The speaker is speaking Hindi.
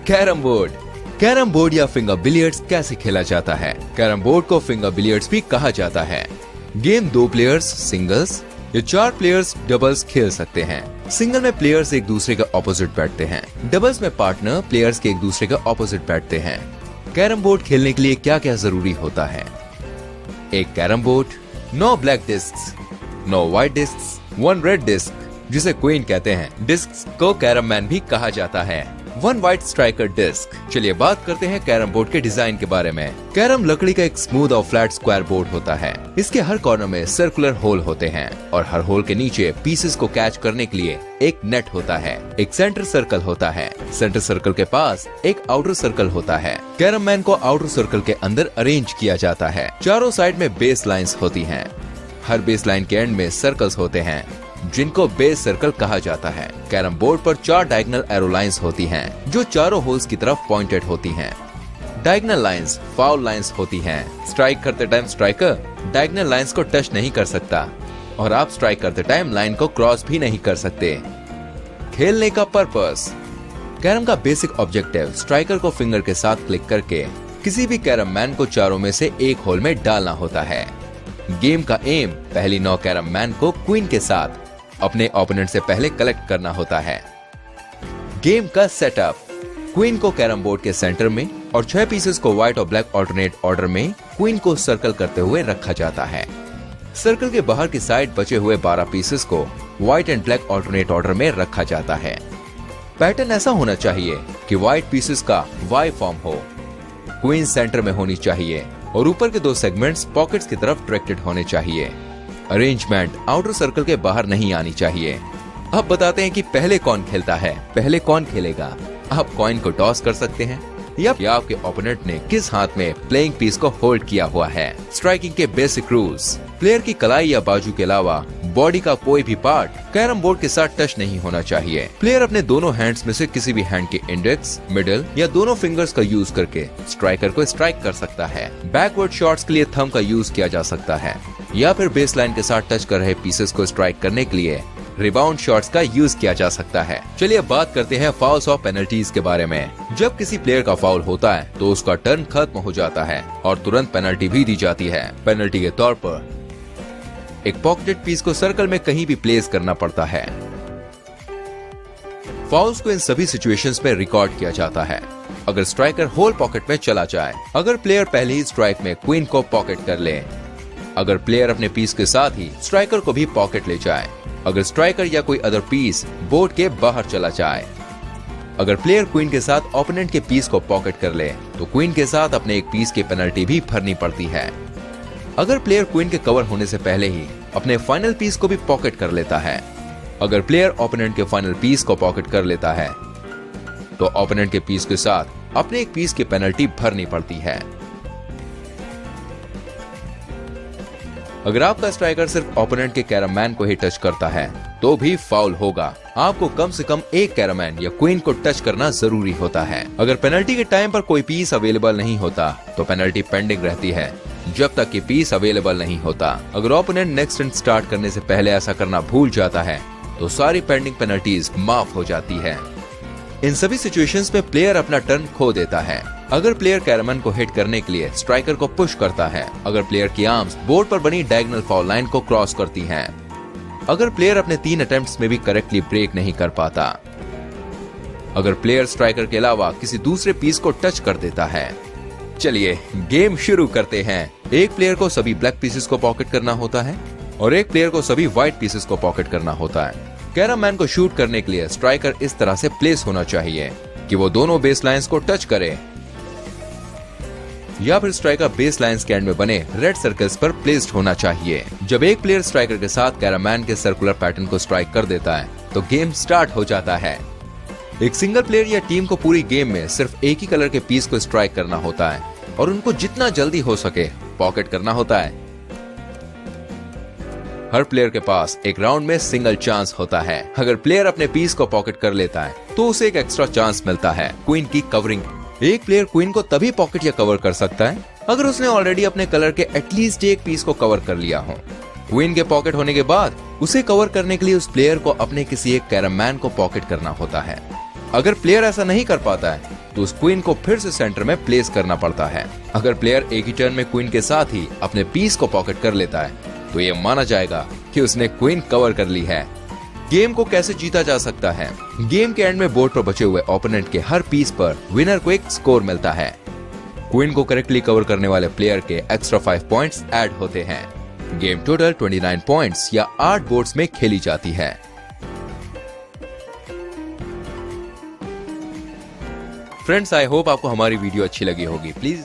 Carrom board. कैरम बोर्ड या फिंगर बिलियर्ड्स कैसे खेला जाता है? कैरम बोर्ड को फिंगर बिलियर्ड्स भी कहा जाता है। गेम 2 प्लेयर्स सिंगल्स या 4 प्लेयर्स डबल्स खेल सकते हैं। सिंगल में प्लेयर्स एक दूसरे के ऑपोजिट बैठते हैं। डबल्स में पार्टनर प्लेयर्स के एक दूसरे के ऑपोजिट बैठते हैं। कैरम बोर्ड खेलने के लिए क्या क्या जरूरी होता है? एक carrom board, 9 black discs, 9 white discs, 1 red disc जिसे क्वीन कहते हैं। डिस्क्स को कैरम मैन भी कहा जाता है। 1 व्हाइट स्ट्राइकर डिस्क। चलिए बात करते हैं कैरम बोर्ड के डिजाइन के बारे में। कैरम लकड़ी का एक स्मूथ और फ्लैट स्क्वायर बोर्ड होता है। इसके हर कॉर्नर में सर्कुलर होल होते हैं और हर होल के नीचे पीसेस को कैच करने के लिए एक नेट होता है। एक सेंटर सर्कल होता है। सेंटर सर्कल के पास एक आउटर सर्कल होता है। कैरम मैन को आउटर सर्कल के अंदर अरेंज किया जाता है। चारों साइड में बेस लाइन्स होती हैं। हर बेस लाइन के एंड में सर्कल्स होते हैं जिनको बेस सर्कल कहा जाता है। कैरम बोर्ड पर 4 डायगोनल एरो लाइंस होती हैं जो चारों होल्स की तरफ पॉइंटेड होती हैं। डायगोनल लाइंस फाउल लाइंस होती हैं। स्ट्राइक करते टाइम स्ट्राइकर डायगोनल लाइंस को टच नहीं कर सकता और आप स्ट्राइक करते टाइम लाइन को क्रॉस भी नहीं कर सकते। खेलने का पर्पस। कैरम का बेसिक ऑब्जेक्टिव स्ट्राइकर को फिंगर के साथ क्लिक करके किसी भी कैरम मैन को चारों में से एक होल में डालना होता है। गेम का एम पहली 9 कैरम मैन को क्वीन के साथ अपने ओपोनेंट से पहले कलेक्ट करना होता है। गेम का सेटअप। क्वीन को कैरम बोर्ड के सेंटर में और 6 पीसेस को व्हाइट और ब्लैक ऑल्टरनेट ऑर्डर में क्वीन को सर्कल करते हुए रखा जाता है। सर्कल के बाहर की साइड बचे हुए 12 पीसेस को white and black alternate order में रखा जाता है। पैटर्न ऐसा होना चाहिए कि व्हाइट पीसेस का वाई फॉर्म हो, क्वीन सेंटर में होनी चाहिए और ऊपर के 2 सेगमेंट्स पॉकेट्स की तरफ डायरेक्टेड होने चाहिए। अरेंजमेंट आउटर सर्कल के बाहर नहीं आनी चाहिए। अब बताते हैं कि पहले कौन खेलता है। पहले कौन खेलेगा? आप कॉइन को टॉस कर सकते हैं या आपके ओपोनेंट ने किस हाथ में प्लेइंग पीस को होल्ड किया हुआ है। स्ट्राइकिंग के बेसिक रूल्स। प्लेयर की कलाई या बाजू के अलावा बॉडी का कोई भी पार्ट कैरम बोर्ड के साथ टच नहीं होना चाहिए। प्लेयर अपने दोनों हैंड्स में से किसी भी हैंड के इंडेक्स, मिडिल या दोनों फिंगर्स का यूज करके स्ट्राइकर को स्ट्राइक कर सकता है। बैकवर्ड शॉट्स के लिए थंब का यूज किया जा सकता है या फिर बेस लाइन के साथ टच कर रहे पीसेस को स्ट्राइक करने के लिए रिबाउंड शॉट्स का यूज किया जा सकता है। चलिए बात करते हैं फाउल्स और पेनल्टीज के बारे में। जब किसी प्लेयर का फाउल होता है तो उसका टर्न खत्म हो जाता है और तुरंत पेनल्टी भी दी जाती है। पेनल्टी के तौर पर एक पॉकेटेड पीस को सर्कल में कहीं भी प्लेस करना पड़ता है। फाउल्स को इन सभी सिचुएशंस में रिकॉर्ड किया जाता है। अगर स्ट्राइकर होल पॉकेट में चला जाए, अगर प्लेयर पहले ही स्ट्राइक में क्वीन को पॉकेट कर ले, अगर प्लेयर अपने पीस के साथ ही स्ट्राइकर को भी पॉकेट ले जाए, अगर स्ट्राइकर या कोई अदर पीस बोर्ड के बाहर चला जाए, अगर प्लेयर क्वीन के साथ ओपोनेंट के पीस को पॉकेट कर ले तो क्वीन के साथ अपने एक पीस की पेनल्टी भी भरनी पड़ती है। अगर प्लेयर क्वीन के कवर होने से पहले ही अपने फाइनल पीस को भी पॉकेट कर लेता है, अगर प्लेयर ओपोनेंट के फाइनल पीस को पॉकेट कर लेता है तो ओपोनेंट के पीस के साथ अपने एक पीस की पेनल्टी भरनी पड़ती है। अगर आपका स्ट्राइकर सिर्फ ओपोनेंट के कैरम मैन को ही टच करता है तो भी फाउल होगा। आपको कम से कम एक कैरम मैन या क्वीन को टच करना जरूरी होता है। अगर पेनल्टी के टाइम पर कोई पीस अवेलेबल नहीं होता तो पेनल्टी पेंडिंग रहती है जब तक कि पीस अवेलेबल नहीं होता। अगर ओपोनेंट नेक्स्ट रन स्टार्ट करने से पहले ऐसा करना भूल जाता है तो सारी पेंडिंग पेनल्टीज माफ हो जाती है। इन सभी सिचुएशंस में प्लेयर अपना टर्न खो देता है। अगर प्लेयर कैरमैन को हिट करने के लिए स्ट्राइकर को पुश करता है, अगर प्लेयर की आर्म्स बोर्ड पर बनी डायगोनल फाउल लाइन को क्रॉस करती हैं, अगर प्लेयर अपने 3 अटेम्प्ट्स में भी करेक्टली ब्रेक नहीं कर पाता, अगर प्लेयर स्ट्राइकर के अलावा किसी दूसरे पीस को टच कर देता है। चलिए गेम शुरू करते हैं। एक प्लेयर को सभी ब्लैक पीसेस को पॉकेट करना होता है और एक प्लेयर को सभी व्हाइट पीसेस को पॉकेट करना होता है। कैरम मैन को शूट करने के लिए स्ट्राइकर इस तरह से प्लेस होना चाहिए कि वो दोनों बेस लाइंस को टच करे, या फिर स्ट्राइकर बेस लाइंस के एंड में बने रेड सर्कल्स पर प्लेस्ड होना चाहिए। जब एक प्लेयर स्ट्राइकर के साथ कैरम मैन के सर्कुलर पैटर्न को स्ट्राइक कर देता है तो गेम स्टार्ट हो जाता है। एक सिंगल प्लेयर या टीम को पूरी गेम में सिर्फ एक ही कलर के पीस को स्ट्राइक करना होता है और उनको जितना जल्दी हो सके पॉकेट करना होता है। हर प्लेयर के पास एक राउंड में सिंगल चांस होता है। अगर प्लेयर अपने पीस को पॉकेट कर लेता है तो उसे एक एक्स्ट्रा चांस मिलता है क्वीन की कवरिंग। एक प्लेयर क्वीन को तभी पॉकेट या कवर कर सकता है अगर उसने ऑलरेडी अपने कलर के एटलीस्ट एक पीस को कवर कर लिया हो। क्वीन के पॉकेट होने के बाद उसे कवर करने के लिए उस प्लेयर को अपने किसी एक कैरम मैन को पॉकेट करना होता है। अगर प्लेयर ऐसा नहीं कर पाता है तो उस क्वीन को फिर से सेंटर में प्लेस करना पड़ता है। अगर प्लेयर एक ही टर्न में क्वीन के साथ ही अपने पीस को पॉकेट कर लेता है तो ये माना जाएगा कि उसने क्वीन कवर कर ली है। गेम को कैसे जीता जा सकता है? गेम के एंड में बोर्ड पर बचे हुए ओपोनेंट के हर पीस पर विनर को एक स्कोर मिलता है। क्वीन को करेक्टली कवर करने वाले प्लेयर के एक्स्ट्रा 5 पॉइंट्स ऐड होते हैं। गेम टोटल 29 पॉइंट्स या 8 बोर्ड्स में खेली जाती है। फ्रेंड्स, आई होप आपको हमारी वीडियो अच्छी लगी होगी। प्लीज